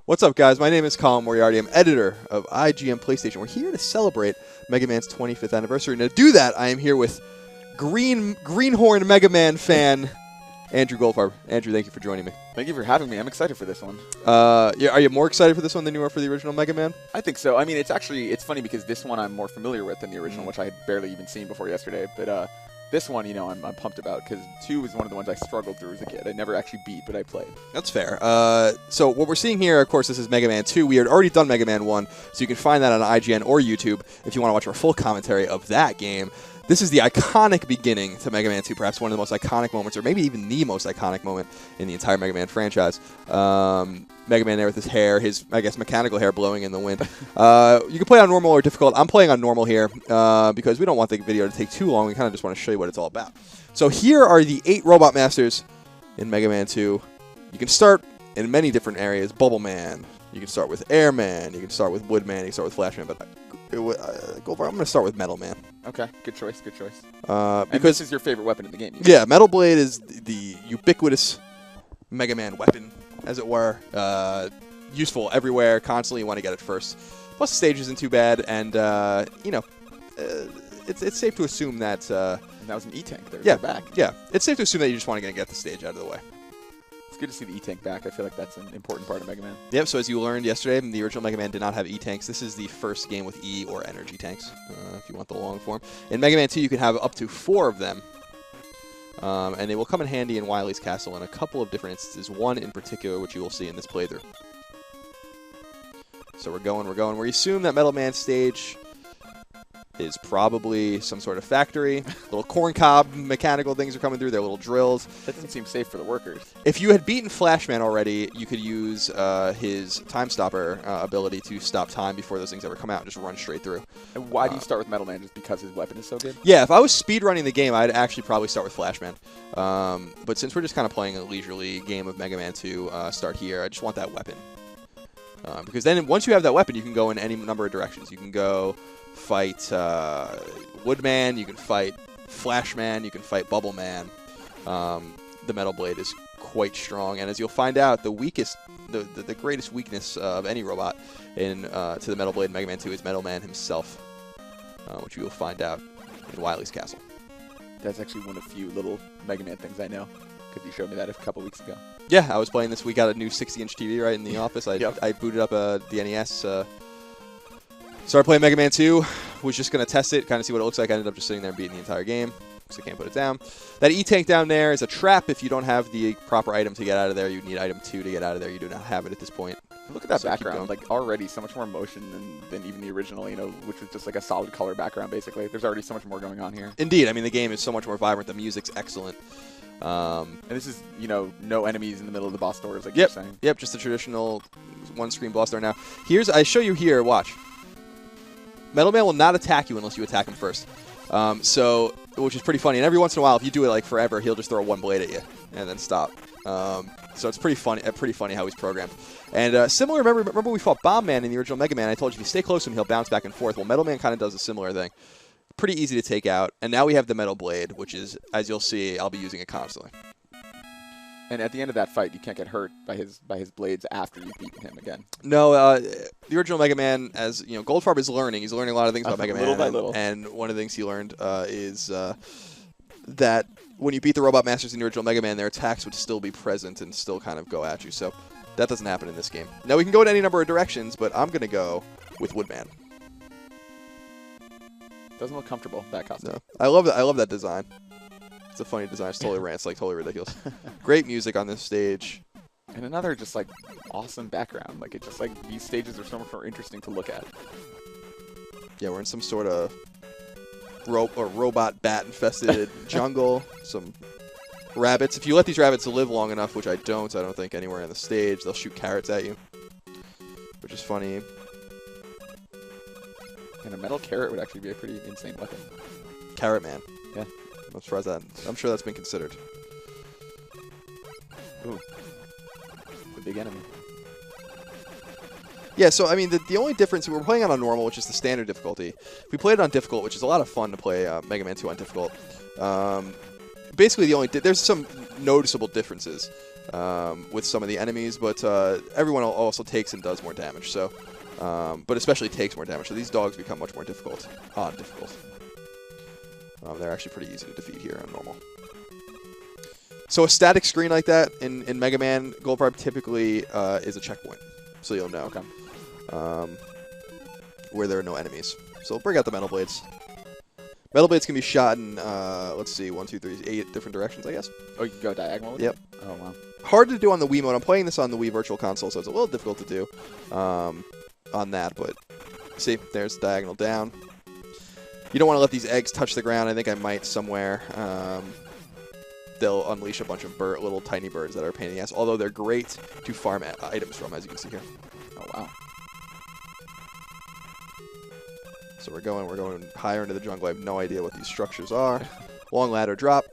What's up, guys? My name is Colin Moriarty. I'm editor of IGN PlayStation. We're here to celebrate Mega Man's 25th anniversary. And to do that, I am here with Greenhorn Mega Man fan Andrew Goldfarb. Andrew, thank you for joining me. Thank you for having me. I'm excited for this one. Are you more excited for this one than you were for the original Mega Man? I think so. I mean, it's funny because this one I'm more familiar with than the original, which I had barely even seen before yesterday. But this one, I'm pumped about because 2 was one of the ones I struggled through as a kid. I never actually beat, but I played. That's fair. So what we're seeing here, of course, this is Mega Man 2. We had already done Mega Man 1, so you can find that on IGN or YouTube if you want to watch our full commentary of that game. This is the iconic beginning to Mega Man 2, perhaps one of the most iconic moments, or maybe even the most iconic moment in the entire Mega Man franchise. Mega Man there with his hair, his, I guess, mechanical hair blowing in the wind. You can play on normal or difficult. I'm playing on normal here because we don't want the video to take too long. We kind of just want to show you what it's all about. So here are the 8 Robot Masters in Mega Man 2. You can start in many different areas. Bubble Man. You can start with Air Man. You can start with Wood Man. You can start with Flash Man. But I'm going to start with Metal Man. Okay, good choice, good choice. Because this is your favorite weapon in the game. Yeah, Metal Blade is the ubiquitous Mega Man weapon, as it were. Useful everywhere, constantly. You want to get it first. Plus, the stage isn't too bad, and it's safe to assume that. That was an E-Tank. Yeah, back. Yeah, it's safe to assume that you just want to get the stage out of the way. It's good to see the E-Tank back. I feel like that's an important part of Mega Man. Yep, so as you learned yesterday, the original Mega Man did not have E-Tanks. This is the first game with E or energy tanks, if you want the long form. In Mega Man 2, you can have up to 4 of them, and they will come in handy in Wily's Castle in a couple of different instances, one in particular which you will see in this playthrough. So we're going. We assume that Metal Man stage is probably some sort of factory. Little corncob mechanical things are coming through. They're little drills. That doesn't seem safe for the workers. If you had beaten Flashman already, you could use his Time Stopper ability to stop time before those things ever come out and just run straight through. And why do you start with Metal Man? Just because his weapon is so good? Yeah, if I was speedrunning the game, I'd actually probably start with Flashman. But since we're just kind of playing a leisurely game of Mega Man 2, start here. I just want that weapon. Because then once you have that weapon, you can go in any number of directions. You can go fight Woodman, you can fight Flashman, you can fight Bubble Man. The Metal Blade is quite strong, and as you'll find out, the greatest weakness of any robot to the Metal Blade in Mega Man 2 is Metal Man himself, which you will find out in Wily's Castle. That's actually one of the few little Mega Man things I know, because you showed me that a couple weeks ago. Yeah, I was playing this. We got a new 60-inch TV right in the office. I booted up the NES. Started playing Mega Man 2. Was just going to test it, kind of see what it looks like. I ended up just sitting there and beating the entire game because I can't put it down. That E-Tank down there is a trap. If you don't have the proper item to get out of there, you need item 2 to get out of there. You do not have it at this point. Look at that background. Like, already so much more motion than even the original, which was just like a solid color background, basically. There's already so much more going on here. Indeed. I mean, the game is so much more vibrant. The music's excellent. And this is, no enemies in the middle of the boss doors, like you're saying. Yep, just a traditional one-screen boss door. Now, I show you here, watch. Metal Man will not attack you unless you attack him first. Which is pretty funny. And every once in a while, if you do it like forever, he'll just throw one blade at you and then stop. So it's pretty funny how he's programmed. And similar, remember we fought Bomb Man in the original Mega Man. I told you if you stay close to him, he'll bounce back and forth. Well, Metal Man kind of does a similar thing. Pretty easy to take out. And now we have the Metal Blade, which is, as you'll see, I'll be using it constantly. And at the end of that fight, you can't get hurt by his blades after you've beaten him again. No, the original Mega Man, as Goldfarb is learning. He's learning a lot of things about Mega Man. Little by little. And one of the things he learned is that when you beat the Robot Masters in the original Mega Man, their attacks would still be present and still kind of go at you. So that doesn't happen in this game. Now we can go in any number of directions, but I'm going to go with Woodman. Doesn't look comfortable, that costume. No. I love that design. It's a funny design. It's totally rants, like totally ridiculous. Great music on this stage. And another just like awesome background. Like these stages are so much more interesting to look at. Yeah, we're in some sort of robot bat infested jungle. Some rabbits. If you let these rabbits live long enough, which I don't think anywhere on the stage, they'll shoot carrots at you, which is funny. And a metal carrot would actually be a pretty insane weapon. Carrot Man. Yeah. I'm surprised I'm sure that's been considered. Ooh. The big enemy. Yeah, so, I mean, the only difference, we're playing it on normal, which is the standard difficulty. If we played it on difficult, which is a lot of fun to play Mega Man 2 on difficult, basically there's some noticeable differences. with some of the enemies, but everyone also takes and does more damage. So, but especially takes more damage. So these dogs become much more difficult. They're actually pretty easy to defeat here on normal. So a static screen like that in Mega Man Gold Prime typically is a checkpoint, so you'll know. Okay. Where there are no enemies. So we'll bring out the Metal Blades. Metal Blades can be shot in, let's see, 1, 2, 3, 8 different directions, I guess. Oh, you can go diagonal with Yep. it? Oh, wow. Hard to do on the Wiimote. I'm playing this on the Wii Virtual Console, so it's a little difficult to do on that. But see, there's diagonal down. You don't want to let these eggs touch the ground. I think I might somewhere. They'll unleash a bunch of little tiny birds that are a pain in the ass, although they're great to farm items from, as you can see here. Oh, wow. So we're going higher into the jungle. I have no idea what these structures are. Long ladder drop.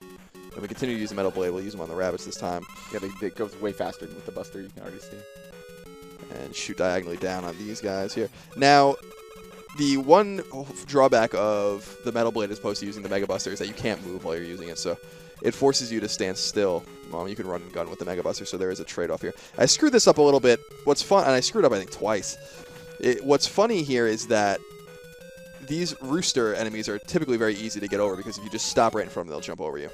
And we continue to use the Metal Blade. We'll use them on the rabbits this time. Yeah, it goes way faster than with the Buster, you can already see. And shoot diagonally down on these guys here. Now, the one drawback of the Metal Blade as opposed to using the Mega Buster is that you can't move while you're using it. So it forces you to stand still. You can run and gun with the Mega Buster, so there is a trade-off here. I screwed this up a little bit. What's fun, and I screwed up I think twice. What's funny here is that these rooster enemies are typically very easy to get over because if you just stop right in front of them, they'll jump over you.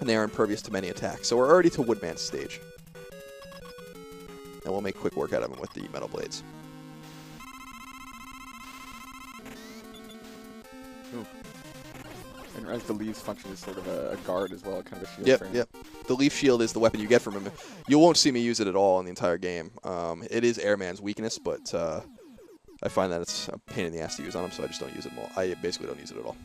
And they are impervious to many attacks. So we're already to Woodman's stage. And we'll make quick work out of them with the Metal Blades. Ooh. And realize the leaves function as sort of a guard as well, kind of a shield. Yep, frame. yep. The leaf shield is the weapon you get from him. You won't see me use it at all in the entire game. It is Airman's weakness, but I find that it's a pain in the ass to use on him, so I just don't use it more. I basically don't use it at all.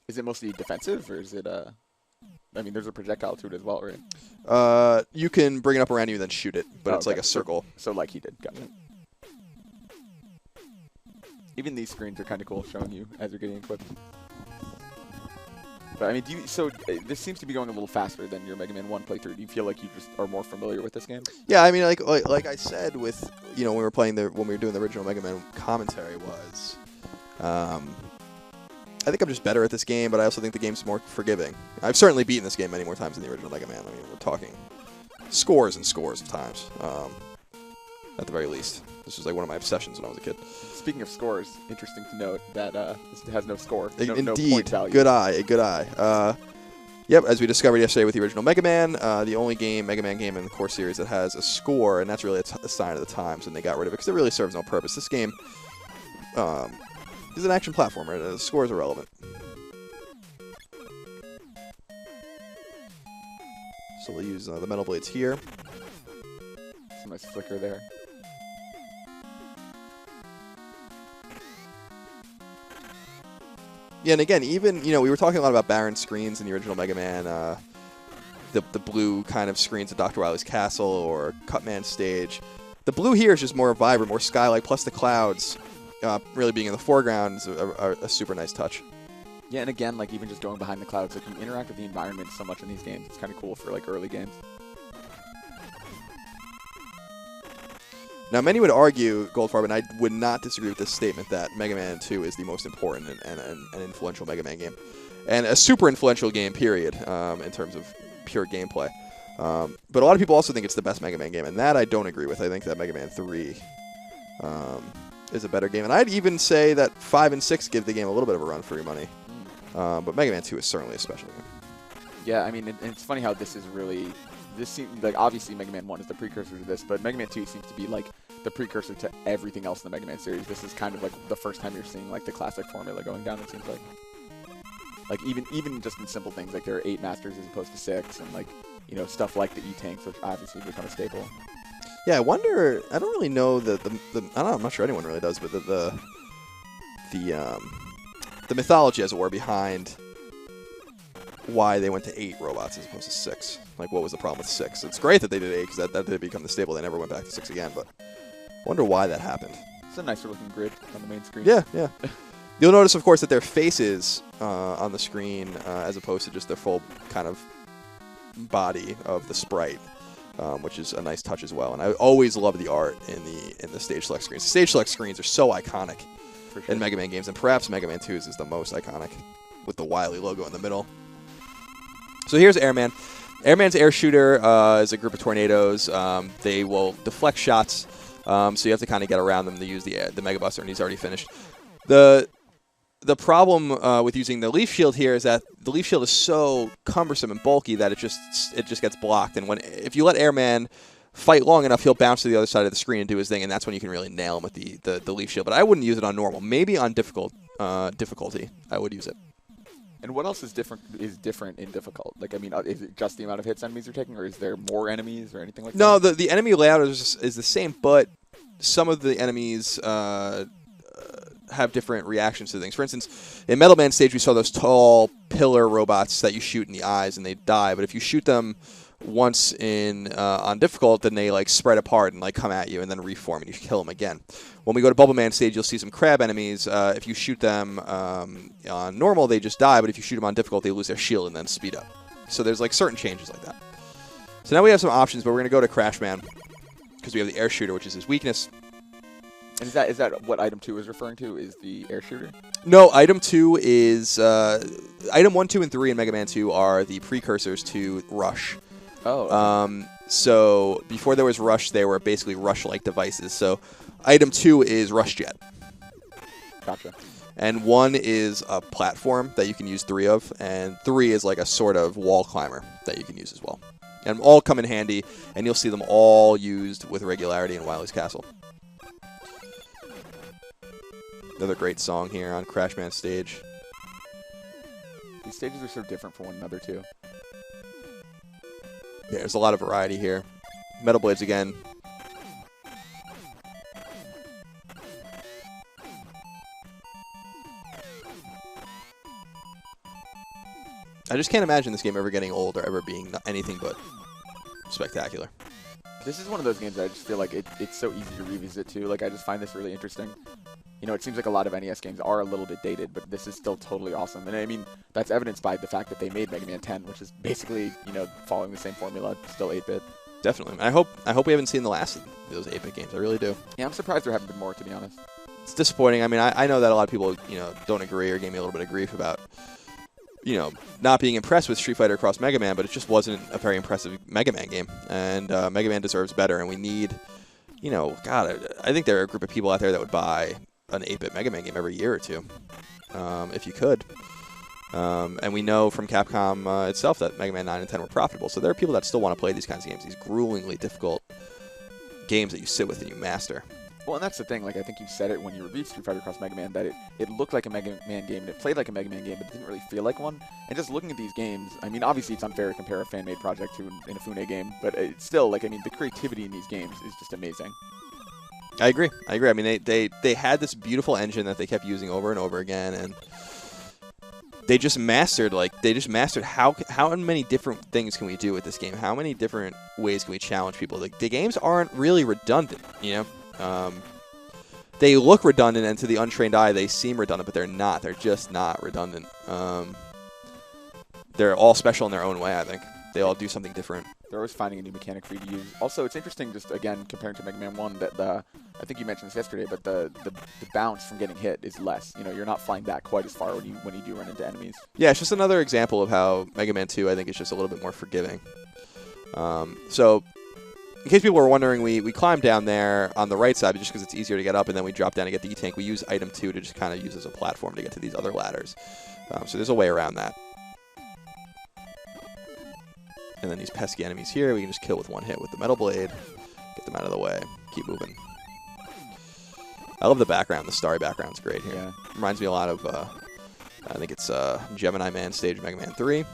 Is it mostly defensive, or is it I mean, there's a projectile to it as well, right? You can bring it up around you and then shoot it, but it's like a circle. So like he did. Gotcha. Even these screens are kind of cool, showing you as you're getting equipped. But I mean, this seems to be going a little faster than your Mega Man 1 playthrough. Do you feel like you just are more familiar with this game? Yeah, I mean, like I said with when we were doing the original Mega Man commentary was, I think I'm just better at this game, but I also think the game's more forgiving. I've certainly beaten this game many more times than the original Mega Man. I mean, we're talking scores and scores of times, at the very least. This was like one of my obsessions when I was a kid. Speaking of scores, interesting to note that this has no score. Indeed, no point value. Good eye. Yep, as we discovered yesterday with the original Mega Man, the only Mega Man game in the core series that has a score, and that's really a sign of the times, and they got rid of it because it really serves no purpose. This game is an action platformer. The score is irrelevant. So we'll use the Metal Blades here. Some nice flicker there. Yeah, and again, even, we were talking a lot about barren screens in the original Mega Man, the blue kind of screens of Dr. Wily's Castle or Cutman stage. The blue here is just more vibrant, more sky-like, plus the clouds really being in the foreground is a super nice touch. Yeah, and again, like even just going behind the clouds, like you interact with the environment so much in these games. It's kind of cool for like early games. Now, many would argue, Goldfarb, and I would not disagree with this statement, that Mega Man 2 is the most important and influential Mega Man game. And a super influential game, period, in terms of pure gameplay. But a lot of people also think it's the best Mega Man game, and that I don't agree with. I think that Mega Man 3 is a better game. And I'd even say that 5 and 6 give the game a little bit of a run for your money. But Mega Man 2 is certainly a special game. Yeah, I mean, it's funny how this is really... This seems like obviously Mega Man 1 is the precursor to this, but Mega Man 2 seems to be like the precursor to everything else in the Mega Man series. This is kind of like the first time you're seeing like the classic formula going down, it seems like. Like even just in simple things, like there are 8 masters as opposed to 6, and like, stuff like the E-tanks, which obviously become a staple. Yeah, I wonder, I don't really know I don't know, I'm not sure anyone really does, but the mythology, as it were, behind why they went to 8 robots as opposed to 6. Like, what was the problem with 6? It's great that they did 8 because that did become the staple. They never went back to 6 again, but I wonder why that happened. It's a nicer looking grid on the main screen. Yeah, yeah. You'll notice, of course, that their faces on the screen as opposed to just their full kind of body of the sprite, which is a nice touch as well. And I always love the art in the stage select screens. The stage select screens are so iconic in Mega Man games, and perhaps Mega Man 2's is the most iconic. with the Wily logo in the middle. So here's Airman. Airman's air shooter is a group of tornadoes. They will deflect shots, so you have to kind of get around them to use the Mega Buster, and he's already finished. The problem with using the Leaf Shield here is that the Leaf Shield is so cumbersome and bulky that it just gets blocked. And if you let Airman fight long enough, he'll bounce to the other side of the screen and do his thing, and that's when you can really nail him with the Leaf Shield. But I wouldn't use it on normal. Maybe on difficulty, I would use it. And what else is different in difficult? Like, I mean, is it just the amount of hits enemies are taking, or is there more enemies or anything like that? No, the enemy layout is the same, but some of the enemies have different reactions to things. For instance, in Metal Man stage, we saw those tall pillar robots that you shoot in the eyes and they die. But if you shoot them once on difficult, then they like spread apart and like come at you and then reform and you kill them again. When we go to Bubble Man stage, you'll see some crab enemies. If you shoot them on normal, they just die. But if you shoot them on difficult, they lose their shield and then speed up. So there's like certain changes like that. So now we have some options, but we're going to go to Crash Man because we have the air shooter, which is his weakness. And is that what item 2 is referring to? Is the air shooter? No, item 2 is item 1, 2, and 3 in Mega Man 2 are the precursors to Rush. Oh. Okay. So before there was Rush, they were basically Rush-like devices. So item 2 is Rush Jet. Gotcha. And 1 is a platform that you can use 3 of, and 3 is like a sort of wall climber that you can use as well. And all come in handy, and you'll see them all used with regularity in Wily's Castle. Another great song here on Crash Man stage. These stages are so different from one another, too. Yeah, there's a lot of variety here. Metal Blades again. I just can't imagine this game ever getting old or ever being anything but spectacular. This is one of those games that I just feel like it's so easy to revisit, too. Like, I just find this really interesting. You know, it seems like a lot of NES games are a little bit dated, but this is still totally awesome. And I mean, that's evidenced by the fact that they made Mega Man 10, which is basically, you know, following the same formula, still 8-bit. Definitely. I hope we haven't seen the last of those 8-bit games. I really do. Yeah, I'm surprised there haven't been more, to be honest. It's disappointing. I mean, I know that a lot of people, you know, don't agree or gave me a little bit of grief about, you know, not being impressed with Street Fighter Cross Mega Man, but it just wasn't a very impressive Mega Man game. And Mega Man deserves better, and we need, you know, God, I think there are a group of people out there that would buy an 8-bit Mega Man game every year or two, if you could. And we know from Capcom itself that Mega Man 9 and 10 were profitable, so there are people that still want to play these kinds of games, these gruelingly difficult games that you sit with and you master. Well, and that's the thing, like, I think you said it when you reviewed Street Fighter Cross Mega Man, that it looked like a Mega Man game, and it played like a Mega Man game, but it didn't really feel like one. And just looking at these games, I mean, obviously it's unfair to compare a fan-made project to an Inafune game, but it's still, like, I mean, the creativity in these games is just amazing. I agree. I mean, they had this beautiful engine that they kept using over and over again, and they just mastered how many different things can we do with this game? How many different ways can we challenge people? The games aren't really redundant, you know? They look redundant, and to the untrained eye, they seem redundant, but they're not. They're just not redundant. They're all special in their own way, I think. They all do something different. They're always finding a new mechanic for you to use. Also, it's interesting, just again, comparing to Mega Man 1, that I think you mentioned this yesterday, but the bounce from getting hit is less. You know, you're not flying back quite as far when you do run into enemies. Yeah, it's just another example of how Mega Man 2, I think, is just a little bit more forgiving. So, in case people were wondering, we climb down there on the right side just because it's easier to get up, and then we drop down to get the E-Tank. We use item 2 to just kind of use as a platform to get to these other ladders. So there's a way around that. And then these pesky enemies here, we can just kill with one hit with the Metal Blade. Get them out of the way. Keep moving. I love the background. The starry background's great here. Yeah. Reminds me a lot of, I think it's Gemini Man stage of Mega Man 3.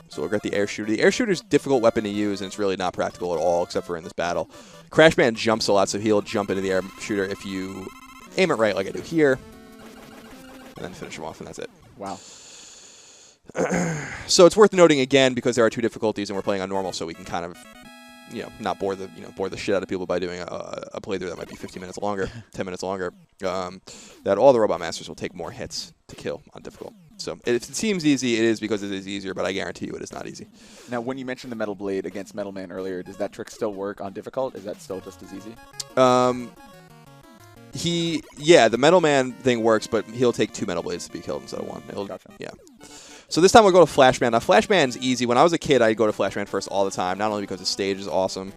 So we'll get the air shooter. The air shooter's a difficult weapon to use, and it's really not practical at all, except for in this battle. Crash Man jumps a lot, so he'll jump into the air shooter if you aim it right like I do here. And then finish him off, and that's it. Wow. So it's worth noting again, because there are 2 difficulties and we're playing on normal, so we can kind of, you know, not bore the shit out of people by doing a playthrough that might be 15 minutes longer, 10 minutes longer. That all the Robot Masters will take more hits to kill on difficult. So if it seems easy, it is because it is easier, but I guarantee you it is not easy. Now, when you mentioned the Metal Blade against Metal Man earlier, does that trick still work on difficult? Is that still just as easy? Yeah, the Metal Man thing works, but he'll take 2 Metal Blades to be killed instead of 1. Gotcha. Yeah. So this time we'll go to Flashman. Now, Flashman's easy. When I was a kid, I'd go to Flashman first all the time, not only because the stage is awesome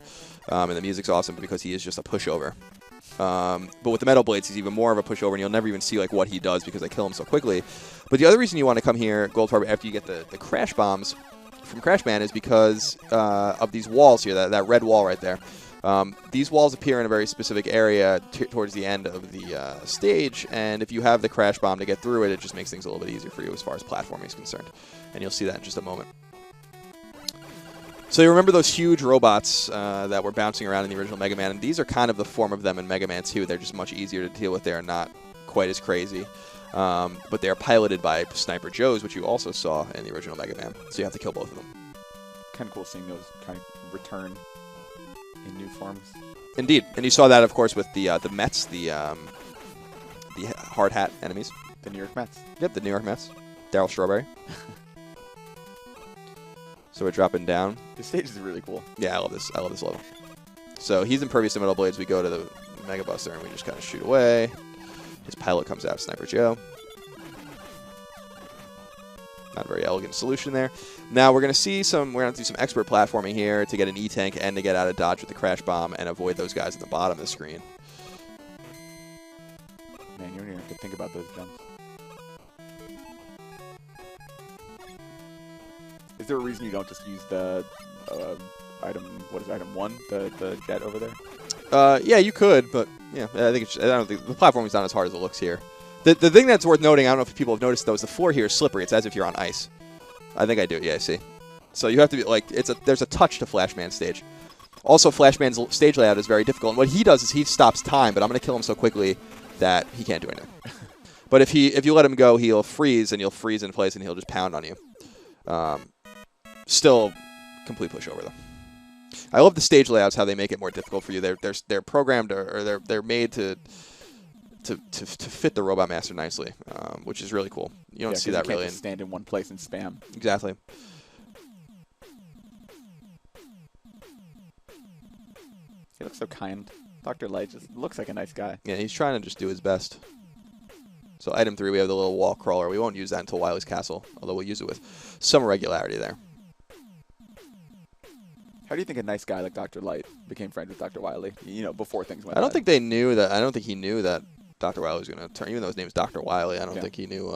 and the music's awesome, but because he is just a pushover. But with the Metal Blades, he's even more of a pushover, and you'll never even see like what he does because I kill him so quickly. But the other reason you want to come here, Goldfarb, after you get the Crash Bombs from Crashman is because of these walls here, that red wall right there. These walls appear in a very specific area towards the end of the stage, and if you have the Crash Bomb to get through it, it just makes things a little bit easier for you as far as platforming is concerned. And you'll see that in just a moment. So you remember those huge robots that were bouncing around in the original Mega Man, and these are kind of the form of them in Mega Man 2. They're just much easier to deal with. They're not quite as crazy. But they are piloted by Sniper Joes, which you also saw in the original Mega Man. So you have to kill both of them. Kind of cool seeing those kind of return in new forms. Indeed. And you saw that, of course, with the Mets, the hard hat enemies. The New York Mets. Yep, the New York Mets. Daryl Strawberry. So we're dropping down. The stage is really cool. Yeah, I love this level. So he's impervious to Metal Blades. We go to the Mega Buster and we just kind of shoot away. His pilot comes out, Sniper Joe. Not a very elegant solution there. Now we're going to see we're going to do some expert platforming here to get an E-Tank and to get out of dodge with the Crash Bomb and avoid those guys at the bottom of the screen. Man, you don't even have to think about those jumps. Is there a reason you don't just use the item? What is item 1? The jet over there? Yeah, you could, but yeah, I don't think the platforming's not as hard as it looks here. The thing that's worth noting, I don't know if people have noticed though, is the floor here is slippery. It's as if you're on ice. I think I do. Yeah, I see. So you have to be like there's a touch to Flashman's stage. Also, Flashman's stage layout is very difficult, and what he does is he stops time. But I'm going to kill him so quickly that he can't do anything. But if you let him go, he'll freeze, and you'll freeze in place, and he'll just pound on you. Still, complete pushover though. I love the stage layouts, how they make it more difficult for you. They're programmed or they're made to fit the Robot Master nicely, which is really cool. You don't see that really. You can't just stand in one place and spam. Exactly. He looks so kind. Dr. Light just looks like a nice guy. Yeah, he's trying to just do his best. So item 3, we have the little wall crawler. We won't use that until Wily's Castle, although we'll use it with some regularity there. How do you think a nice guy like Dr. Light became friends with Dr. Wily? You know, before things went. I don't think they knew that. I don't think he knew that Dr. Wily was going to turn. Even though his name is Dr. Wily, I don't think he knew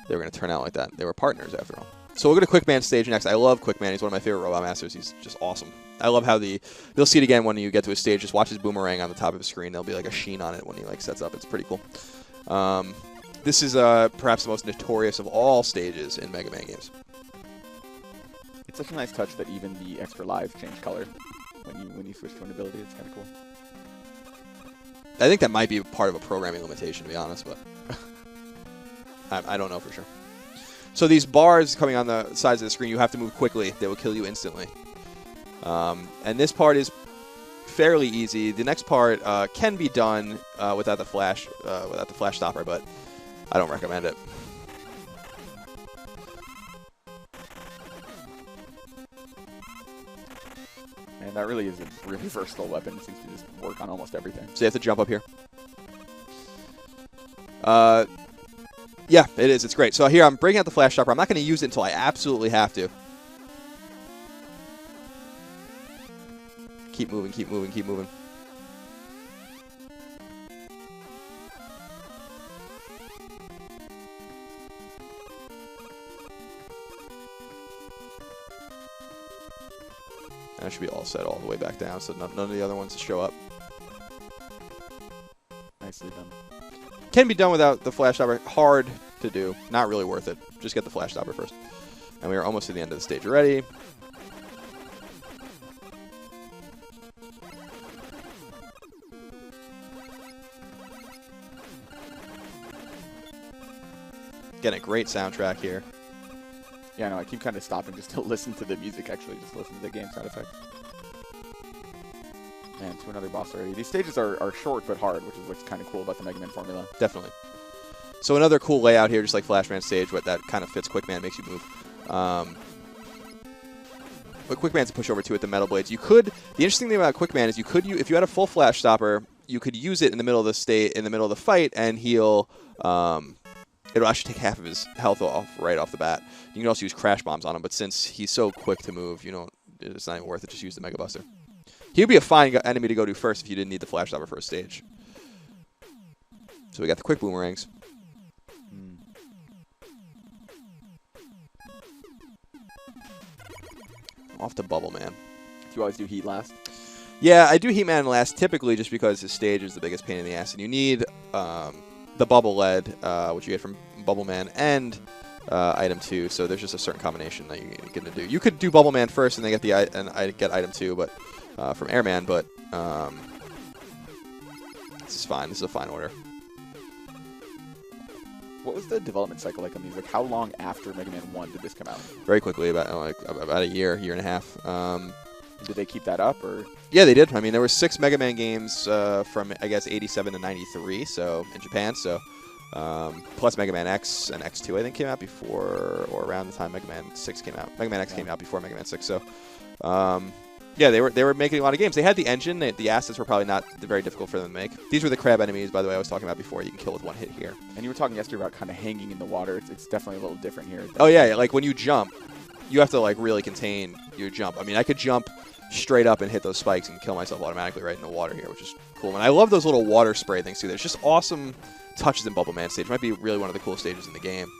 they were going to turn out like that. They were partners after all. So we'll go to Quickman stage next. I love Quickman. He's one of my favorite Robot Masters. He's just awesome. I love how you'll see it again when you get to a stage. Just watch his boomerang on the top of the screen. There'll be like a sheen on it when he sets up. It's pretty cool. This is perhaps the most notorious of all stages in Mega Man games. It's such a nice touch that even the extra lives change color when you switch to an ability. It's kind of cool. I think that might be part of a programming limitation, to be honest, but I don't know for sure. So these bars coming on the sides of the screen, you have to move quickly. They will kill you instantly. And this part is fairly easy. The next part can be done without the flash stopper, but I don't recommend it. And that really is a really versatile weapon. It seems to just work on almost everything. So you have to jump up here. Yeah, it is. It's great. So here I'm breaking out the flash stopper. I'm not going to use it until I absolutely have to. Keep moving, keep moving, keep moving. That should be all set all the way back down, so none of the other ones show up. Nicely done. Can be done without the flash stopper. Hard to do. Not really worth it. Just get the flash stopper first. And we are almost to the end of the stage already. Getting a great soundtrack here. Yeah, no, I keep kind of stopping just to listen to the music, actually. Just listen to the game sound effects. And to another boss already. These stages are short but hard, which is what's kind of cool about the Mega Man formula. Definitely. So another cool layout here, just like Flashman stage, what that kind of fits Quickman, makes you move. But Quickman's a pushover too with the Metal Blades. The interesting thing about Quickman is if you had a full flash stopper you could use it in the middle of the fight, and he'll it'll actually take half of his health off right off the bat. You can also use crash bombs on him, but since he's so quick to move, it's not even worth it. Just use the Mega Buster. He would be a fine enemy to go to first if you didn't need the Flash Stopper first stage. So we got the quick boomerangs. Off to Bubble Man. Do you always do Heat last? Yeah, I do Heat Man last typically just because his stage is the biggest pain in the ass, and you need the Bubble Lead, which you get from Bubble Man, and item 2. So there's just a certain combination that you're going to do. You could do Bubble Man first and then get item 2, but from Airman, but this is fine. This is a fine order. What was the development cycle like on these? Like, how long after Mega Man 1 did this come out? Very quickly, about a year and a half. Did they keep that up, or? Yeah, they did. I mean, there were 6 Mega Man games from, I guess, 87 to 93, so in Japan. So plus Mega Man X and X2, I think, came out before or around the time Mega Man 6 came out. Mega Man X came out before Mega Man 6. So yeah, they were making a lot of games. They had the engine. The assets were probably not very difficult for them to make. These were the crab enemies, by the way, I was talking about before. You can kill with one hit here. And you were talking yesterday about kind of hanging in the water. It's definitely a little different here. Oh, yeah. Like, when you jump, you have to, like, really contain your jump. I mean, I could jump straight up and hit those spikes and kill myself automatically right in the water here, which is cool. And I love those little water spray things, too. There's just awesome touches in Bubble Man stage. It might be really one of the coolest stages in the game.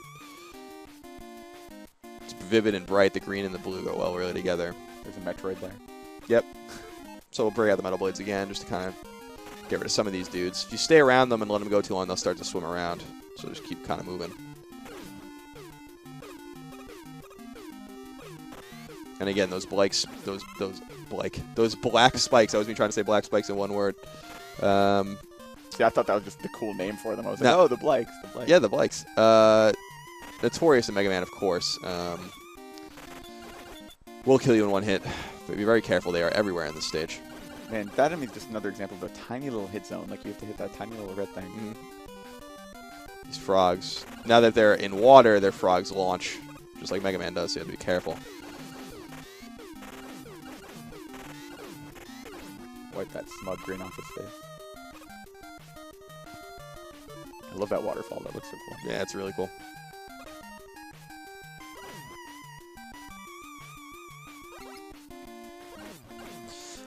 It's vivid and bright. The green and the blue go well really together. There's a Metroid there. Yep. So we'll bring out the Metal Blades again just to kind of get rid of some of these dudes. If you stay around them and let them go too long, they'll start to swim around. So just keep kind of moving. And again, those black spikes. I was trying to say black spikes in one word. See, I thought that was just the cool name for them. I was like, oh, the Blakes. Yeah, the Blakes. Notorious in Mega Man, of course. Will kill you in one hit. But be very careful. They are everywhere in this stage. Man, that enemy is just another example of a tiny little hit zone. Like, you have to hit that tiny little red thing. Mm-hmm. These frogs. Now that they're in water, their frogs launch, just like Mega Man does, so you have to be careful. Wipe that smug grin off his face. I love that waterfall. That looks so cool. Yeah, it's really cool.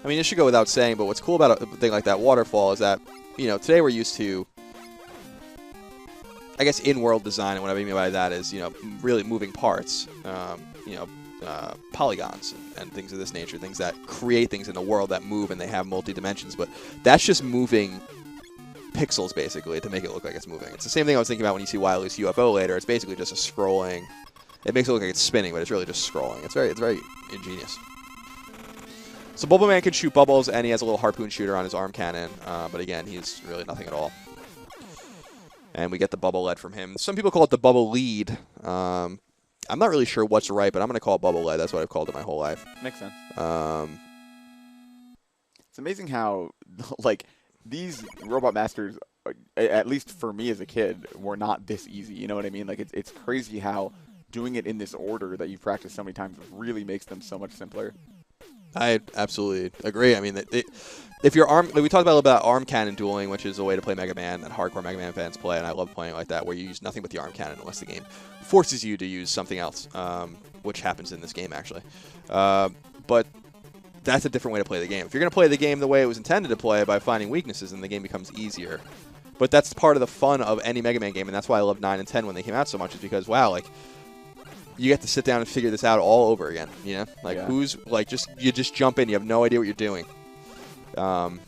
I mean, it should go without saying, but what's cool about a thing like that waterfall is that, today we're used to, I guess, in-world design, and what I mean by that is, really moving parts, polygons and things of this nature, things that create things in the world that move and they have multi-dimensions, but that's just moving pixels, basically, to make it look like it's moving. It's the same thing I was thinking about when you see Wily's UFO later. It's basically just a scrolling. It makes it look like it's spinning, but it's really just scrolling. It's very ingenious. So Bubble Man can shoot bubbles, and he has a little harpoon shooter on his arm cannon, but again, he's really nothing at all. And we get the Bubble Lead from him. Some people call it the Bubble Lead. I'm not really sure what's right, but I'm going to call it Bubble Lead. That's what I've called it my whole life. Makes sense. It's amazing how, like, these Robot Masters, at least for me as a kid, were not this easy. You know what I mean? Like, it's crazy how doing it in this order that you've practiced so many times really makes them so much simpler. I absolutely agree. I mean, if you're we talked about a little bit about arm cannon dueling, which is a way to play Mega Man that hardcore Mega Man fans play, and I love playing like that, where you use nothing but the arm cannon unless the game forces you to use something else, which happens in this game, actually. But that's a different way to play the game. If you're going to play the game the way it was intended to play, by finding weaknesses, then the game becomes easier. But that's part of the fun of any Mega Man game, and that's why I love 9 and 10 when they came out so much, is because, wow, like, you get to sit down and figure this out all over again, Like, yeah. You just jump in, you have no idea what you're doing. And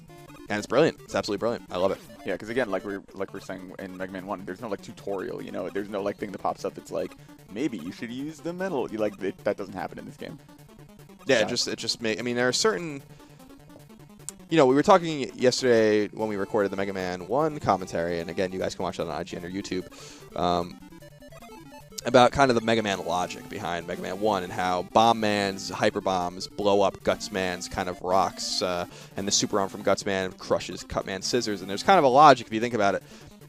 it's brilliant. It's absolutely brilliant. I love it. Yeah, because again, like we're saying in Mega Man 1, there's no, like, tutorial, There's no, like, thing that pops up that's like, maybe you should use the metal. That doesn't happen in this game. Yeah, it just I mean, there are certain... we were talking yesterday when we recorded the Mega Man 1 commentary, and again, you guys can watch that on IGN or YouTube, about kind of the Mega Man logic behind Mega Man 1 and how Bomb Man's hyper bombs blow up Guts Man's kind of rocks, and the super arm from Guts Man crushes Cut Man's scissors, and there's kind of a logic if you think about it.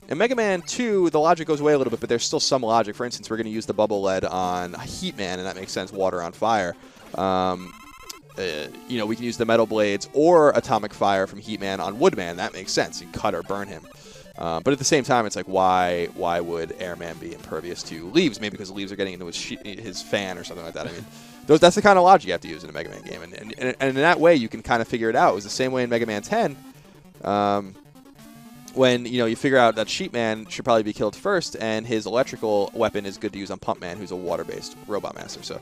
In Mega Man 2, the logic goes away a little bit, but there's still some logic. For instance, we're going to use the Bubble Lead on Heat Man, and that makes sense, water on fire. you know, we can use the Metal Blades or Atomic Fire from Heatman on Woodman. That makes sense. You cut or burn him. But at the same time, it's like, why would Airman be impervious to leaves? Maybe because leaves are getting into his fan or something like that. I mean, that's the kind of logic you have to use in a Mega Man game. And in that way, you can kind of figure it out. It was the same way in Mega Man 10. When, you know, you figure out that Sheepman should probably be killed first, and his electrical weapon is good to use on Pumpman, who's a water-based robot master. So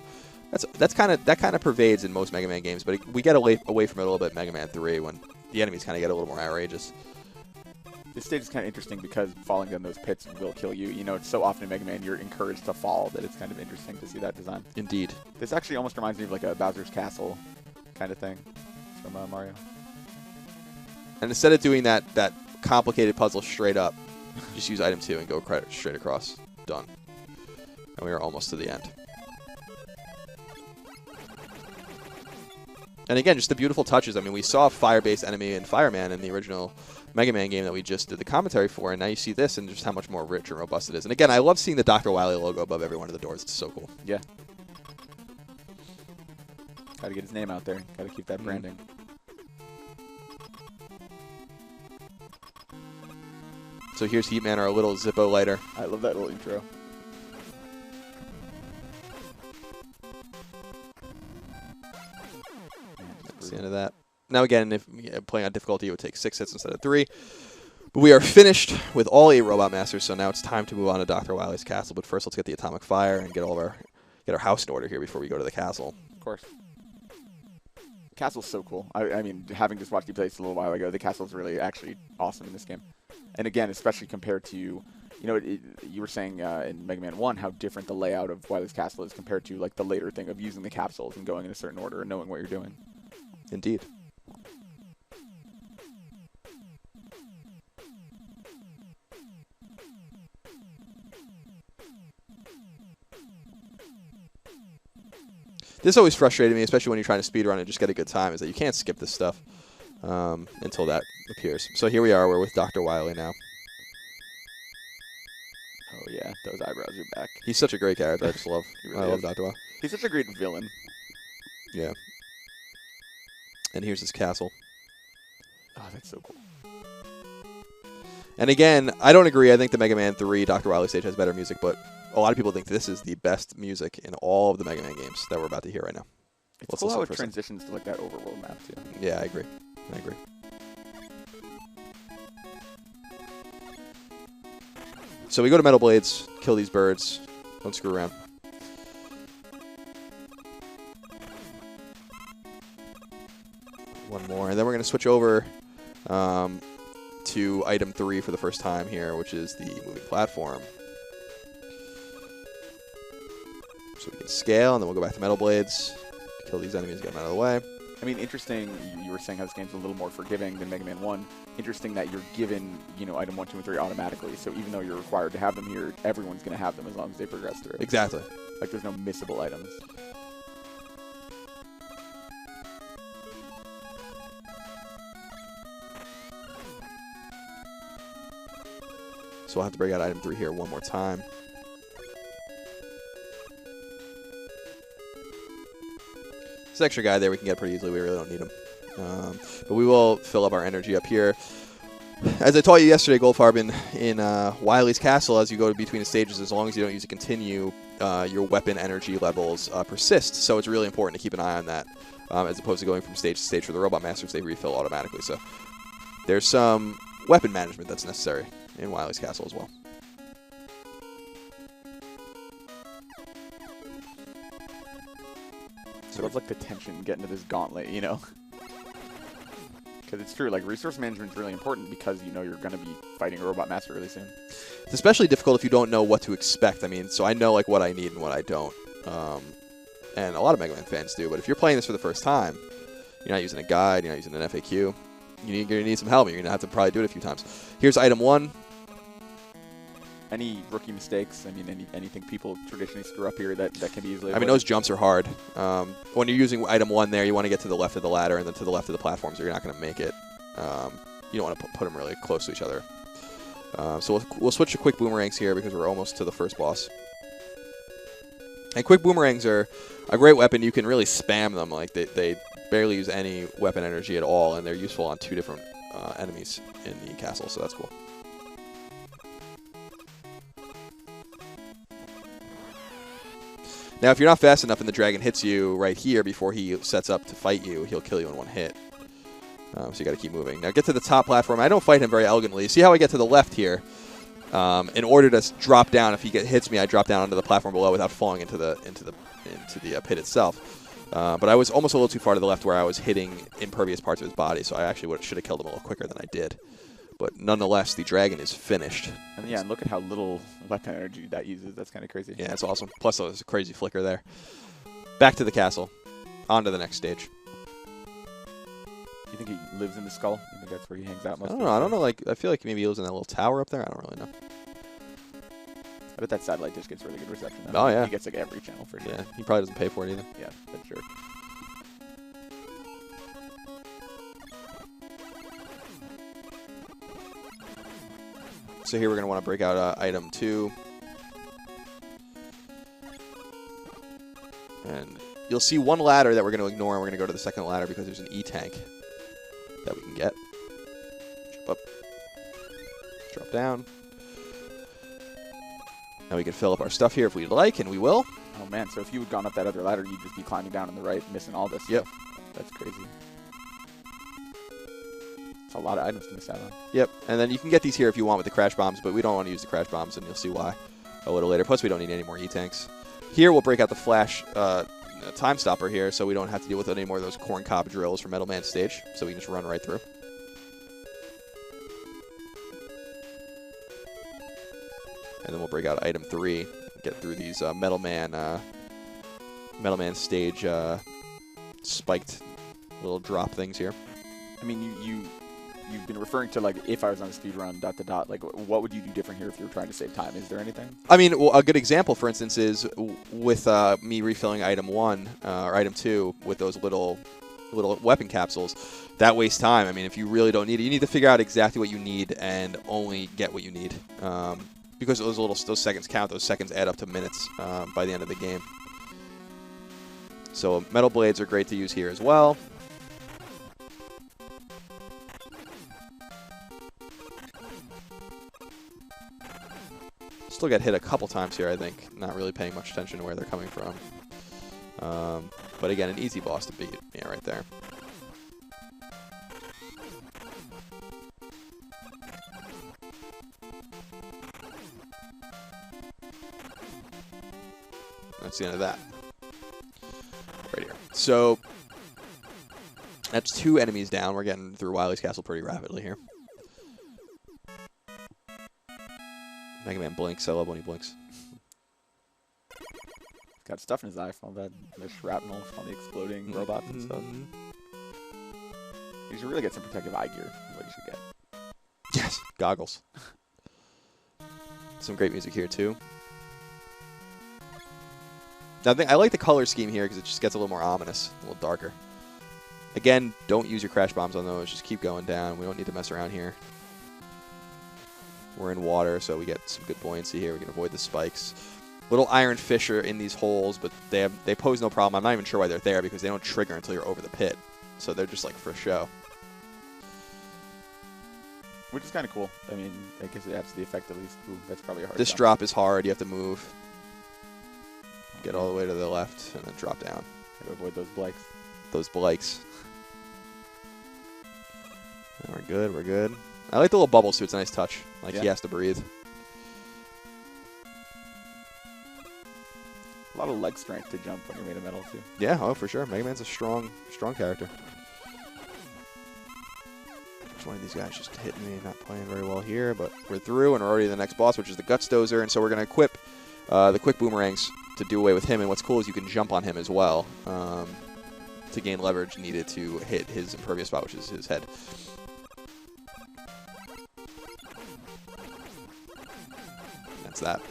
that kind of pervades in most Mega Man games, but we get away from it a little bit in Mega Man 3 when the enemies kind of get a little more outrageous. This stage is kind of interesting because falling down those pits will kill you. You know, it's so often in Mega Man you're encouraged to fall that it's kind of interesting to see that design. Indeed. This actually almost reminds me of like a Bowser's Castle kind of thing from Mario. And instead of doing that complicated puzzle straight up, just use item 2 and go straight across. Done. And we are almost to the end. And again, just the beautiful touches. I mean, we saw a fire-based enemy in Fireman in the original Mega Man game that we just did the commentary for, and now you see this and just how much more rich and robust it is. And again, I love seeing the Dr. Wily logo above every one of the doors. It's so cool. Yeah. Got to get his name out there. Got to keep that branding. So here's Heatman, our little Zippo lighter. I love that little intro. That's the end of that. Now again, if playing on difficulty, it would take 6 hits instead of 3. But we are finished with all 8 Robot Masters, so now it's time to move on to Dr. Wily's castle. But first, let's get the Atomic Fire and get our house in order here before we go to the castle. Of course. The castle's so cool. I mean, having just watched you play this a little while ago, the castle's really actually awesome in this game. And again, especially compared to, you know, you were saying in Mega Man 1 how different the layout of Wily's castle is compared to like the later thing of using the capsules and going in a certain order and knowing what you're doing. Indeed. This always frustrated me, especially when you're trying to speedrun and just get a good time, is that you can't skip this stuff until that appears. So here we are. We're with Dr. Wily now. Oh, yeah. Those eyebrows are back. He's such a great character. I just love Really I love is. Dr. Wily. He's such a great villain. Yeah. And here's his castle. Oh, that's so cool. And again, I don't agree. I think the Mega Man 3 Dr. Wily stage has better music, but a lot of people think this is the best music in all of the Mega Man games that we're about to hear right now. It's cool how it transitions to like that overworld map too. Yeah, I agree. So we go to Metal Blades, kill these birds. Don't screw around. One more, and then we're going to switch over to item 3 for the first time here, which is the moving platform. So we can scale, and then we'll go back to Metal Blades, kill these enemies, get them out of the way. I mean, interesting, you were saying how this game's a little more forgiving than Mega Man 1. Interesting that you're given, you know, item 1, 2, and 3 automatically. So even though you're required to have them here, everyone's going to have them as long as they progress through. Exactly. Like, there's no missable items. So we'll have to break out item 3 here one more time. This extra guy there we can get pretty easily. We really don't need him. But we will fill up our energy up here. As I taught you yesterday, Goldfarb, in Wily's Castle, as you go between the stages, as long as you don't use a continue, your weapon energy levels persist. So it's really important to keep an eye on that, as opposed to going from stage to stage for the Robot Masters. They refill automatically. So there's some weapon management that's necessary in Wily's Castle as well. So it's like the tension getting to this gauntlet, you know? Because it's true, like, resource management is really important because you know you're going to be fighting a Robot Master really soon. It's especially difficult if you don't know what to expect. I mean, so I know, like, what I need and what I don't. And a lot of Mega Man fans do. But if you're playing this for the first time, you're not using a guide, you're not using an FAQ, you're going to need some help. You're going to have to probably do it a few times. Here's item 1. Any rookie mistakes? I mean, anything people traditionally screw up here that can be easily avoided? I mean, those jumps are hard. When you're using item 1 there, you want to get to the left of the ladder and then to the left of the platforms, or you're not going to make it. You don't want to put them really close to each other. So we'll switch to quick boomerangs here because we're almost to the first boss. And quick boomerangs are a great weapon. You can really spam them. Like they barely use any weapon energy at all, and they're useful on 2 different enemies in the castle, so that's cool. Now, if you're not fast enough and the dragon hits you right here before he sets up to fight you, he'll kill you in 1 hit. So you got to keep moving. Now, get to the top platform. I don't fight him very elegantly. See how I get to the left here? In order to drop down, if he hits me, I drop down onto the platform below without falling into the pit itself. But I was almost a little too far to the left where I was hitting impervious parts of his body, so I actually should have killed him a little quicker than I did. But nonetheless, the dragon is finished. And yeah, and look at how little weapon energy that uses. That's kind of crazy. Yeah, it's awesome. Plus, there's a crazy flicker there. Back to the castle. On to the next stage. Do you think he lives in the skull? You think that's where he hangs out most? I don't know. Like, I feel like maybe he lives in that little tower up there. I don't really know. I bet that satellite dish gets really good reception. Oh, yeah. He gets like every channel for sure. Yeah, he probably doesn't pay for it either. Yeah, that's sure. So here we're going to want to break out item 2. And you'll see 1 ladder that we're going to ignore, and we're going to go to the second ladder because there's an E-tank that we can get. Jump up. Drop down. Now we can fill up our stuff here if we'd like, and we will. Oh, man. So if you had gone up that other ladder, you'd just be climbing down on the right, missing all this Yep. stuff. That's crazy. It's a lot of items to miss out on. Yep. And then you can get these here if you want with the crash bombs, but we don't want to use the crash bombs, and you'll see why a little later. Plus, we don't need any more E-tanks. Here we'll break out the flash time stopper here, so we don't have to deal with any more of those corn cob drills from Metal Man stage, so we can just run right through. And then we'll break out item 3, get through these Metal Man stage spiked little drop things here. I mean, you've been referring to, like, if I was on a speed run, ... Like, what would you do different here if you were trying to save time? Is there anything? I mean, a good example, for instance, is with me refilling item 1 or item 2 with those little weapon capsules. That wastes time. I mean, if you really don't need it, you need to figure out exactly what you need and only get what you need. Because those seconds count. Those seconds add up to minutes by the end of the game. So metal blades are great to use here as well. Still get hit a couple times here, I think. Not really paying much attention to where they're coming from. But again, an easy boss to beat. Yeah, right there. That's the end of that. Right here. So that's 2 enemies down. We're getting through Wily's castle pretty rapidly here. Mega Man blinks. I love when he blinks. He's got stuff in his eye from all that, the shrapnel, from all the exploding robots and stuff. You should really get some protective eye gear. Is what you should get. Yes, goggles. Some great music here too. Now, I like the color scheme here because it just gets a little more ominous, a little darker. Again, don't use your crash bombs on those. Just keep going down. We don't need to mess around here. We're in water, so we get some good buoyancy here. We can avoid the spikes. Little iron fish are in these holes, but they pose no problem. I'm not even sure why they're there because they don't trigger until you're over the pit. So they're just like for show. Which is kind of cool. I mean, I guess it adds to the effect at least. Ooh, that's probably a hard This jump. drop is hard. You have to move. Get all the way to the left and then drop down. Gotta avoid those blikes. Those blikes. We're good. We're good. I like the little bubbles too. It's a nice touch. Like he has to breathe. A lot of leg strength to jump when you're made of metal too. Yeah, oh for sure. Mega Man's a strong character. Each one of these guys just hitting me, not playing very well here, but we're through and we're already the next boss, which is the Guts Dozer, and so we're gonna equip the quick boomerangs to do away with him. And what's cool is you can jump on him as well to gain leverage needed to hit his impervious spot, which is his head. That's that.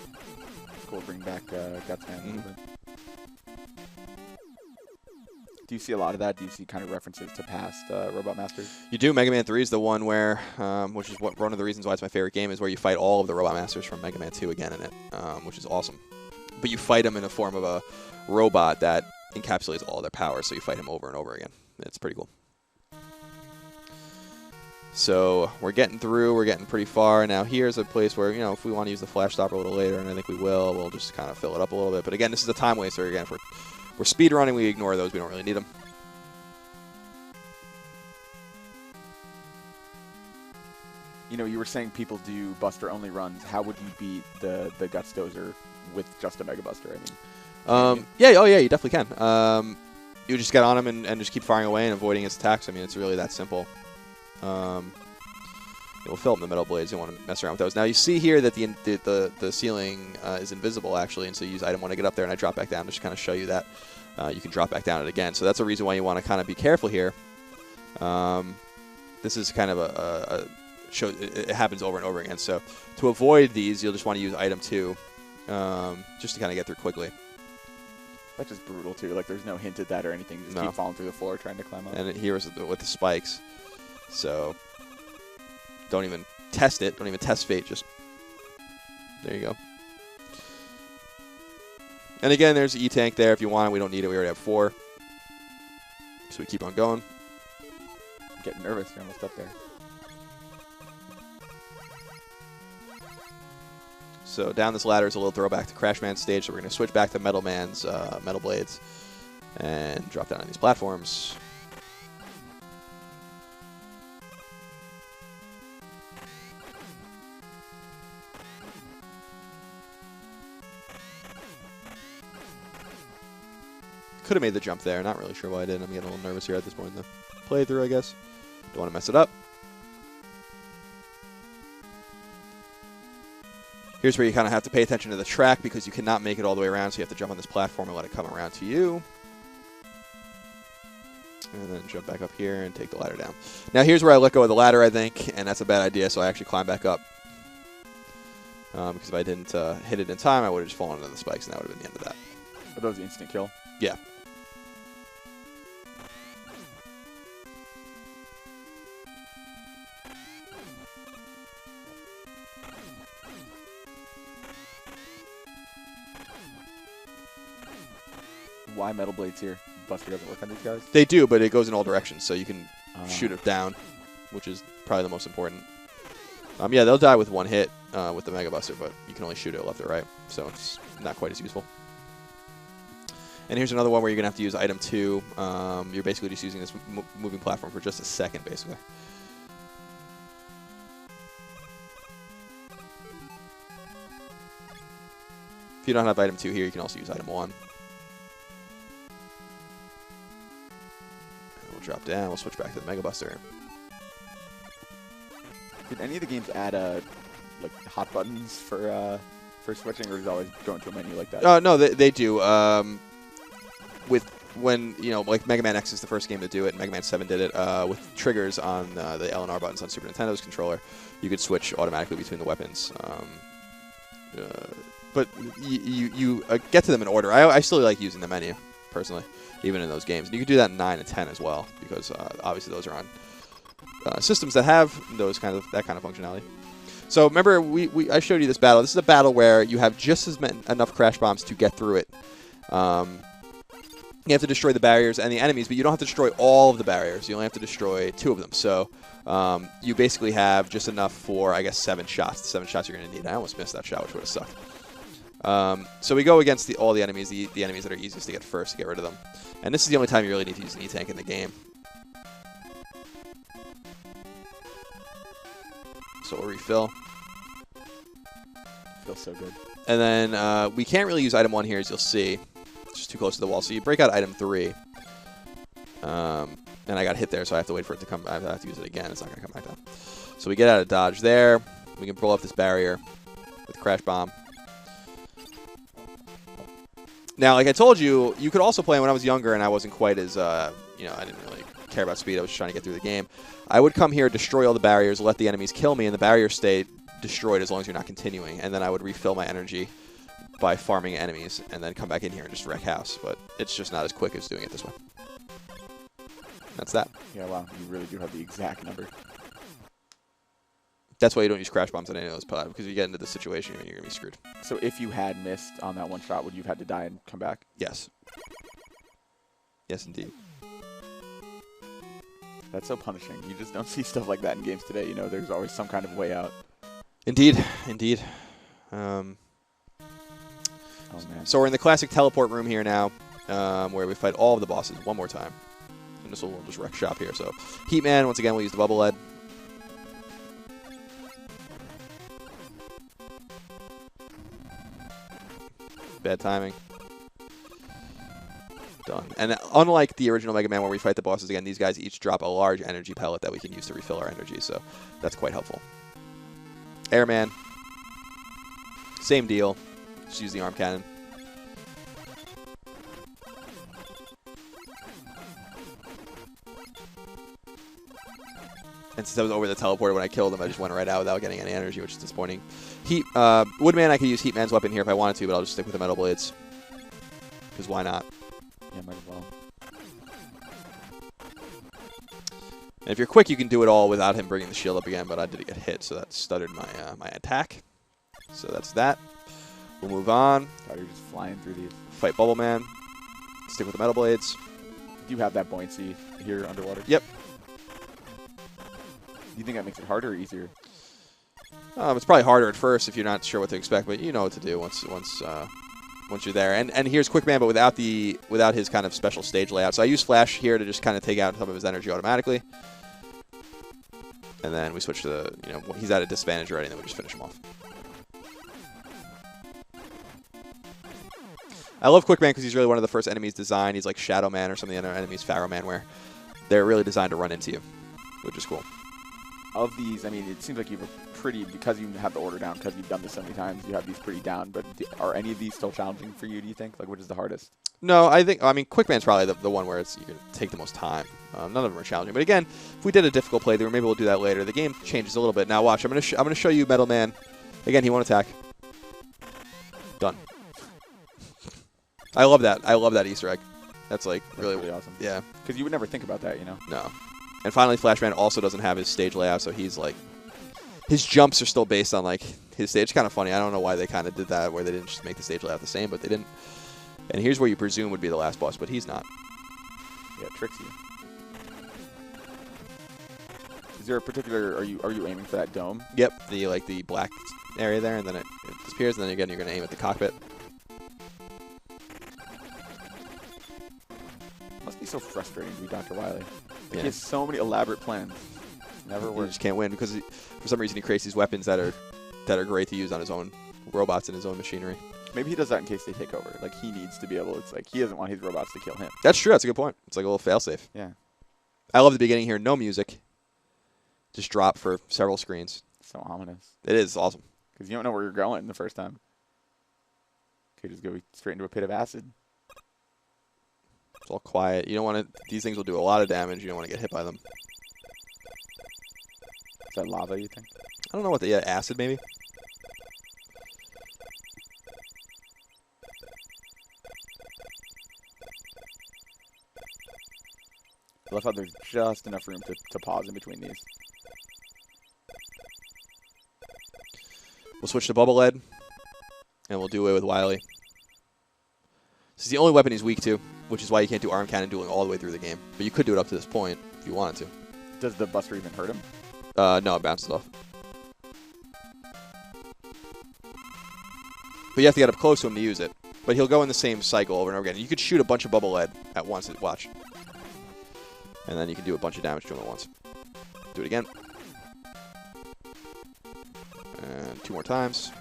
It's cool to bring back Gutsman a little bit. Do you see a lot of that? Do you see kind of references to past Robot Masters? You do. Mega Man 3 is the one where, which is one of the reasons why it's my favorite game, is where you fight all of the Robot Masters from Mega Man 2 again in it, which is awesome. But you fight them in the form of a robot that encapsulates all their powers, so you fight him over and over again. it's pretty cool. So we're getting through. We're getting pretty far. Now here's a place where, you know, if we want to use the flash stopper a little later, and I think we will, we'll just kind of fill it up a little bit. But again, this is a time waster. Again, if we're speed running, we ignore those. We don't really need them. You know, you were saying people do Buster-only runs. How would you beat the Guts Dozer with just a Mega Buster? I mean, yeah, oh yeah, you definitely can. You just get on him and just keep firing away and avoiding his attacks. I mean, it's really that simple. We'll fill up the metal blades. You don't want to mess around with those. Now you see here that the ceiling is invisible actually, and so you use item 1 to get up there, and I drop back down just to kind of show you that you can drop back down it again. So that's a reason why you want to kind of be careful here. This is kind of a show. It happens over and over again. So to avoid these, you'll just want to use item 2 just to kind of get through quickly. That's just brutal too. Like there's no hint at that or anything. Just keep falling through the floor trying to climb up. And here is with the spikes. So don't even test it. Don't even test fate. Just there you go. And again, there's the E-Tank there if you want it. We don't need it. We already have 4. So we keep on going. I'm getting nervous. You're almost up there. So down this ladder is a little throwback to Crash Man's stage. So we're going to switch back to Metal Man's metal blades and drop down on these platforms. Could have made the jump there. Not really sure why I didn't. I'm getting a little nervous here at this point in the playthrough, I guess. Don't want to mess it up. Here's where you kind of have to pay attention to the track because you cannot make it all the way around, so you have to jump on this platform and let it come around to you. And then jump back up here and take the ladder down. Now here's where I let go of the ladder, I think, and that's a bad idea, so I actually climb back up. Because if I didn't hit it in time, I would have just fallen into the spikes, and that would have been the end of that. Are those instant kill? Yeah. Why metal blades here? Buster doesn't work on these guys? They do, but it goes in all directions, so you can shoot it down, which is probably the most important. Yeah, they'll die with 1 hit with the Mega Buster, but you can only shoot it left or right, so it's not quite as useful. And here's another one where you're going to have to use item 2. You're basically just using this moving platform for just a second, basically. If you don't have item 2 here, you can also use item 1. Drop down. We'll switch back to the Mega Buster. Did any of the games add like hot buttons for switching, or is it always going to a menu like that? No, they do. When you know, like Mega Man X is the first game to do it, and Mega Man 7 did it with triggers on the L and R buttons on Super Nintendo's controller. You could switch automatically between the weapons. But you get to them in order. I still like using the menu personally, even in those games. And you can do that in 9 and 10 as well, because obviously those are on systems that have that kind of functionality. So remember, I showed you this battle. This is a battle where you have just enough crash bombs to get through it. You have to destroy the barriers and the enemies, but you don't have to destroy all of the barriers. You only have to destroy 2 of them. So you basically have just enough for, I guess, 7 shots. The 7 shots you're going to need. I almost missed that shot, which would have sucked. So we go against all the enemies, the enemies that are easiest to get first, to get rid of them. And this is the only time you really need to use an E-Tank in the game. So we'll refill. Feels so good. And then we can't really use item 1 here, as you'll see. It's just too close to the wall. So you break out item 3. And I got hit there, so I have to wait for it to come. I have to use it again. It's not going to come back down. So we get out of dodge there. We can pull off this barrier with Crash Bomb. Now, like I told you, you could also play when I was younger and I wasn't quite as, I didn't really care about speed. I was just trying to get through the game. I would come here, destroy all the barriers, let the enemies kill me, and the barriers stay destroyed as long as you're not continuing. And then I would refill my energy by farming enemies and then come back in here and just wreck house. But it's just not as quick as doing it this way. That's that. Yeah, wow. You really do have the exact number. That's why you don't use crash bombs on any of those pods, because if you get into this situation, you're going to be screwed. So if you had missed on that one shot, would you have had to die and come back? Yes. Yes, indeed. That's so punishing. You just don't see stuff like that in games today. You know, there's always some kind of way out. Indeed, indeed. Oh, man. So we're in the classic teleport room here now, where we fight all of the bosses one more time. And this will just wreck shop here. So Heatman, once again, we'll use the bubble lead. Bad timing. Done. And unlike the original Mega Man where we fight the bosses again, these guys each drop a large energy pellet that we can use to refill our energy, so that's quite helpful. Airman. Same deal. Just use the arm cannon. And since I was over the teleporter when I killed him, I just went right out without getting any energy, which is disappointing. Woodman, I could use Heatman's weapon here if I wanted to, but I'll just stick with the Metal Blades. Because why not? Yeah, might as well. And if you're quick, you can do it all without him bringing the shield up again, but I did get hit, so that stuttered my my attack. So that's that. We'll move on. God, you're just flying through these. Fight Bubble Man. Stick with the Metal Blades. Do you have that buoyancy here underwater? Yep. Do you think that makes it harder or easier? It's probably harder at first if you're not sure what to expect, but you know what to do once you're there. And here's Quickman, but without his kind of special stage layout. So I use Flash here to just kind of take out some of his energy automatically. And then we switch to the, he's at a disadvantage already, and then we just finish him off. I love Quickman because he's really one of the first enemies designed. He's like Shadow Man or some of the other enemies, Pharaoh Man, where they're really designed to run into you, which is cool. Of these, I mean, it seems like you have a pretty, because you have the order down, because you've done this so many times, you have these pretty down, but are any of these still challenging for you, do you think? Like, which is the hardest? No, I mean, Quickman's probably the one where you can take the most time. None of them are challenging. But again, if we did a difficult playthrough, maybe we'll do that later. The game changes a little bit. Now watch, I'm gonna show you Metal Man. Again, he won't attack. Done. I love that. I love that Easter egg. That's like really awesome. Yeah. Because you would never think about that, you know? No. And finally, Flashman also doesn't have his stage layout, so he's like, his jumps are still based on like his stage. It's kind of funny. I don't know why they kind of did that, where they didn't just make the stage layout the same, but they didn't. And here's where you presume would be the last boss, but he's not. Yeah, it tricks you. Is there a particular? Are you aiming for that dome? Yep, the black area there, and then it disappears, and then again you're gonna aim at the cockpit. Must be so frustrating to be Dr. Wily. Yeah. He has so many elaborate plans. Never You works. just can't win because for some reason he creates these weapons that are great to use on his own robots and his own machinery. Maybe he does that in case they take over. Like, he needs to be able. It's like he doesn't want his robots to kill him. That's true. That's a good point. It's like a little failsafe. Yeah. I love the beginning here. No music. Just drop for several screens. So ominous. It is awesome. Because you don't know where you're going the first time. Could just go straight into a pit of acid. It's all quiet. You don't want to. These things will do a lot of damage. You don't want to get hit by them. Is that lava, you think? I don't know what acid maybe. I love how there's just enough room to pause in between these. We'll switch to Bubble Lead, and we'll do away with Wily. This is the only weapon he's weak to, which is why you can't do arm cannon dueling all the way through the game. But you could do it up to this point if you wanted to. Does the Buster even hurt him? No, it bounces off. But you have to get up close to him to use it. But he'll go in the same cycle over and over again. You could shoot a bunch of Bubble Lead at once. Watch. And then you can do a bunch of damage to him at once. Do it again. And 2 more times.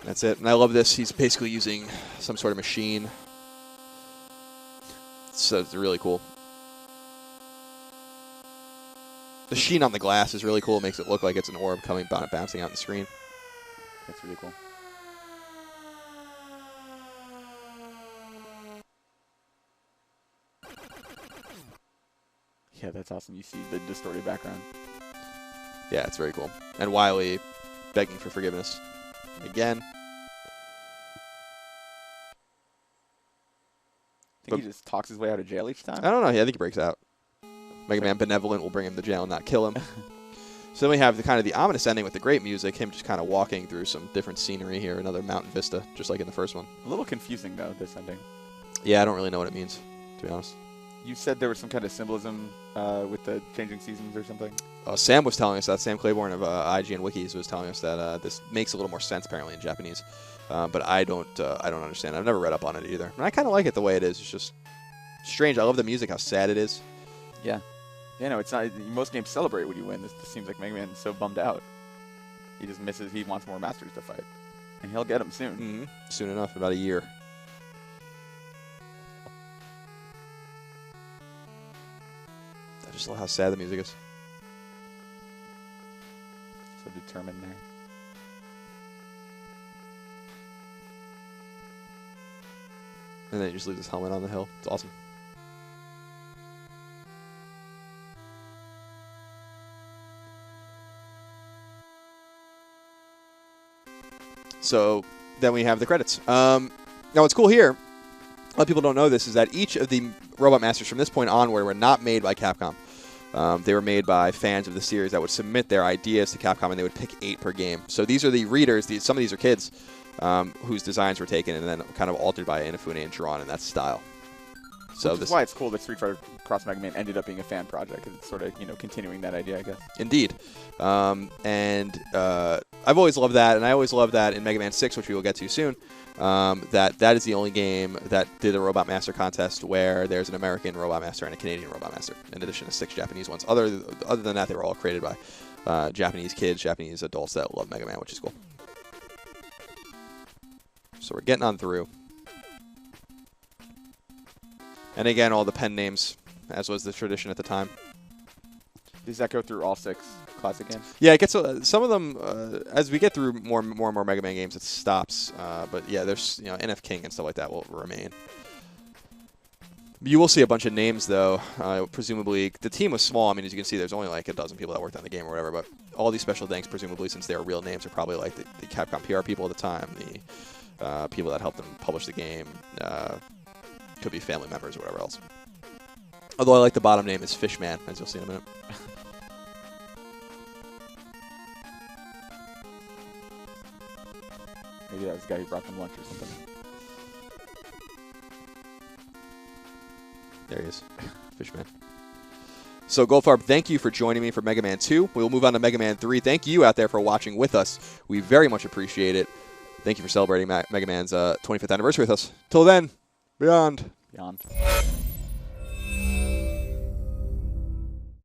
That's it. And I love this. He's basically using some sort of machine. So it's really cool. The sheen on the glass is really cool. It makes it look like it's an orb coming bouncing out the screen. That's really cool. Yeah, that's awesome. You see the distorted background. Yeah, it's very cool. And Wily begging for forgiveness. Again. Think he just talks his way out of jail each time? I don't know. Yeah, I think he breaks out. Mega Man Benevolent will bring him to jail and not kill him. So then we have the kind of the ominous ending with the great music, him just kind of walking through some different scenery here, another mountain vista, just like in the first one. A little confusing, though, this ending. Yeah, I don't really know what it means, to be honest. You said there was some kind of symbolism with the changing seasons or something? Sam was telling us that. Sam Claiborne of IGN Wikis was telling us that this makes a little more sense, apparently, in Japanese. But I don't understand. I've never read up on it either. And I kind of like it the way it is. It's just strange. I love the music, how sad it is. Yeah. Yeah, no, it's not. Most games celebrate when you win. This seems like Mega Man's so bummed out. He just misses. He wants more Masters to fight. And he'll get them soon. Mm-hmm. Soon enough, about a year. I just love how sad the music is. So determined there. And then he just leaves his helmet on the hill. It's awesome. So then we have the credits. Now what's cool here, a lot of people don't know this, is that each of the Robot Masters from this point onward were not made by Capcom. They were made by fans of the series that would submit their ideas to Capcom, and they would pick 8 per game. So these are the readers. Some of these are kids whose designs were taken and then kind of altered by Inafune and drawn in that style. So Which is why it's cool that Street Fighter Cross Mega Man ended up being a fan project. It's sort of, continuing that idea, I guess. Indeed. I've always loved that, and I always loved that in Mega Man 6, which we will get to soon, that is the only game that did a Robot Master contest where there's an American Robot Master and a Canadian Robot Master, in addition to 6 Japanese ones. Other than that, they were all created by Japanese kids, Japanese adults that love Mega Man, which is cool. So we're getting on through. And again, all the pen names, as was the tradition at the time. Does that go through all 6 classic games? Yeah, it gets some of them as we get through more and more Mega Man games. It stops, but yeah, there's NF King and stuff like that will remain. You will see a bunch of names though. Presumably, the team was small. I mean, as you can see, there's only like a dozen people that worked on the game or whatever. But all these special thanks, presumably, since they are real names, are probably like the Capcom PR people at the time, the people that helped them publish the game. Could be family members or whatever else. Although I like the bottom name is Fishman, as you'll see in a minute. Maybe that was the guy who brought them lunch or something. There he is. Fishman. So, Goldfarb, thank you for joining me for Mega Man 2. We will move on to Mega Man 3. Thank you out there for watching with us. We very much appreciate it. Thank you for celebrating Mega Man's 25th anniversary with us. Till then, beyond. Beyond.